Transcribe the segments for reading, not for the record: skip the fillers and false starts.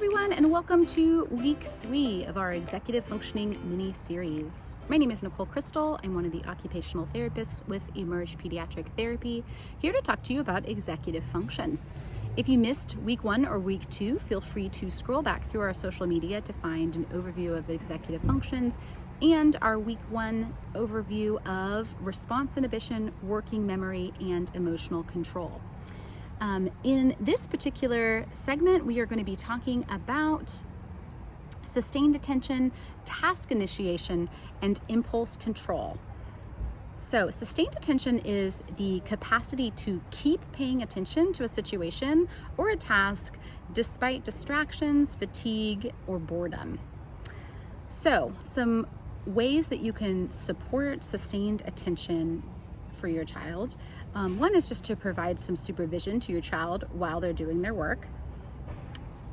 everyone, and welcome to week 3 of our executive functioning mini-series. My name is Nicole. I'm one of the occupational therapists with Emerge Pediatric Therapy, here to talk to you about executive functions. If you missed week 1 or week 2, feel free to scroll back through our social media to find an overview of executive functions and our week 1 overview of response inhibition, working memory, and emotional control. In this particular segment, we are going to be talking about sustained attention, task initiation, and impulse control. So sustained attention is the capacity to keep paying attention to a situation or a task despite distractions, fatigue, or boredom. So some ways that you can support sustained attention for your child. One is just to provide some supervision to your child while they're doing their work.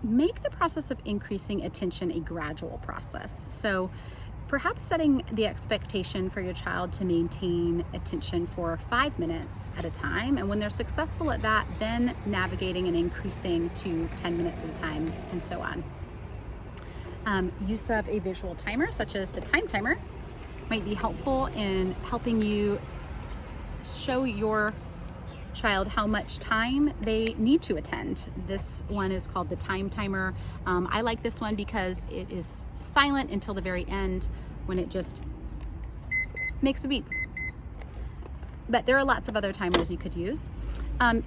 Make the process of increasing attention a gradual process. So perhaps setting the expectation for your child to maintain attention for 5 minutes at a time, and when they're successful at that, then navigating and increasing to 10 minutes at a time, and so on. Use of a visual timer, such as the time timer, might be helpful in helping you show your child how much time they need to attend. This one is called the time timer. I like this one because it is silent until the very end when it just makes a beep. But there are lots of other timers you could use.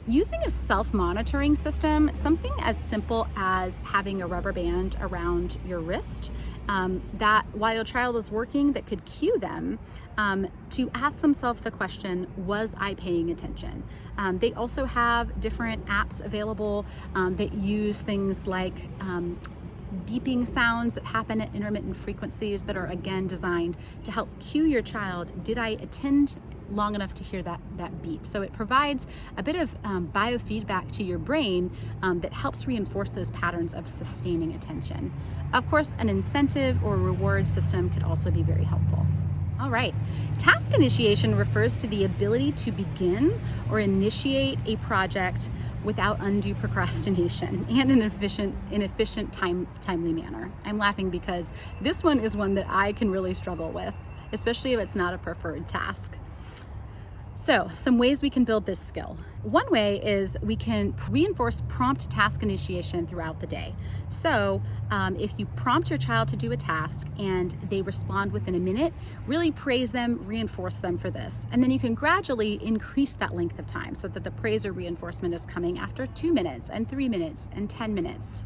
Using a self-monitoring system, something as simple as having a rubber band around your wrist that while your child is working, that could cue them to ask themselves the question, was I paying attention? They also have different apps available that use things like beeping sounds that happen at intermittent frequencies that are again designed to help cue your child, did I attend long enough to hear that beep? So it provides a bit of biofeedback to your brain that helps reinforce those patterns of sustaining attention. Of course, an incentive or reward system could also be very helpful. All right, task initiation refers to the ability to begin or initiate a project without undue procrastination and in an efficient, timely manner. I'm laughing because this one is one that I can really struggle with, especially if it's not a preferred task. So some ways we can build this skill. One way is we can reinforce prompt task initiation throughout the day. So if you prompt your child to do a task and they respond within a minute, really praise them, reinforce them for this. And then you can gradually increase that length of time so that the praise or reinforcement is coming after 2 minutes and 3 minutes and 10 minutes.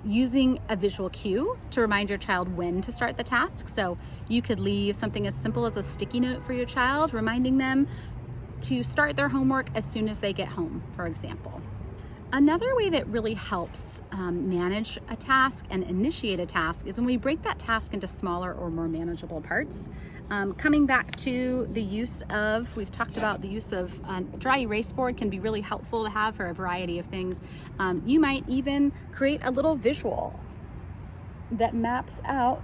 Using a visual cue to remind your child when to start the task. So you could leave something as simple as a sticky note for your child, reminding them to start their homework as soon as they get home, for example. Another way that really helps manage a task and initiate a task is when we break that task into smaller or more manageable parts. Coming back to the use of, we've talked about the use of dry erase board can be really helpful to have for a variety of things. You might even create a little visual that maps out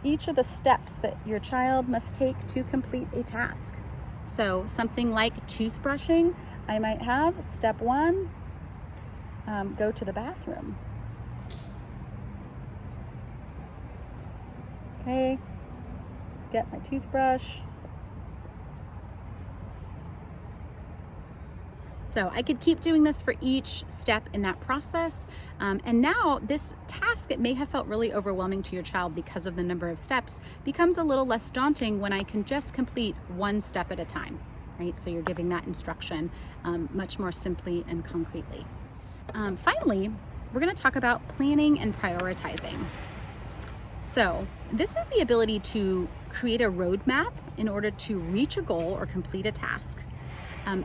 each of the steps that your child must take to complete a task. So something like toothbrushing, I might have step 1, go to the bathroom. Okay, get my toothbrush. So I could keep doing this for each step in that process. And now this task that may have felt really overwhelming to your child because of the number of steps becomes a little less daunting when I can just complete 1 step at a time. Right? So you're giving that instruction much more simply and concretely. Finally, we're going to talk about planning and prioritizing. So this is the ability to create a roadmap in order to reach a goal or complete a task,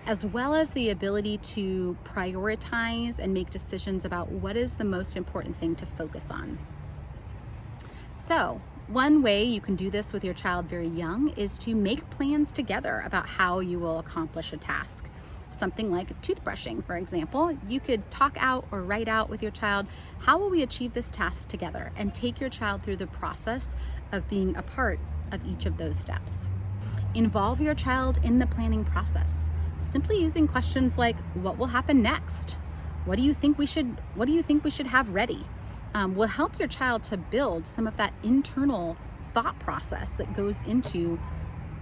as well as the ability to prioritize and make decisions about what is the most important thing to focus on. So one way you can do this with your child very young is to make plans together about how you will accomplish a task. Something like toothbrushing, for example, you could talk out or write out with your child, how will we achieve this task together? And take your child through the process of being a part of each of those steps. Involve your child in the planning process, simply using questions like, what will happen next? What do you think we should have ready? Will help your child to build some of that internal thought process that goes into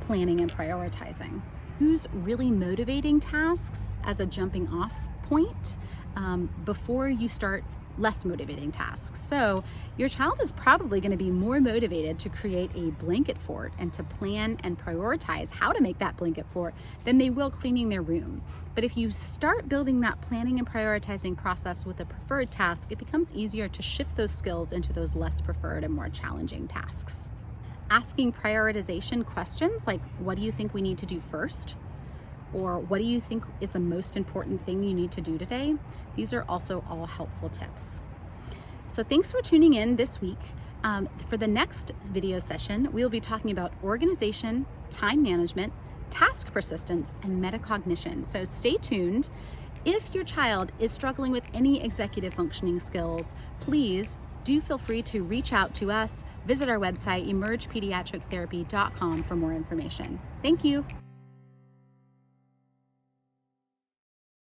planning and prioritizing. Who's really motivating tasks as a jumping off point before you start less motivating tasks. So your child is probably going to be more motivated to create a blanket fort and to plan and prioritize how to make that blanket fort than they will cleaning their room. But if you start building that planning and prioritizing process with a preferred task, it becomes easier to shift those skills into those less preferred and more challenging tasks. Asking prioritization questions like, what do you think we need to do first? Or what do you think is the most important thing you need to do today? These are also all helpful tips. So thanks for tuning in this week. For the next video session, we'll be talking about organization, time management, task persistence, and metacognition. So stay tuned. If your child is struggling with any executive functioning skills, please do feel free to reach out to us. Visit our website, emergepediatrictherapy.com, for more information. Thank you.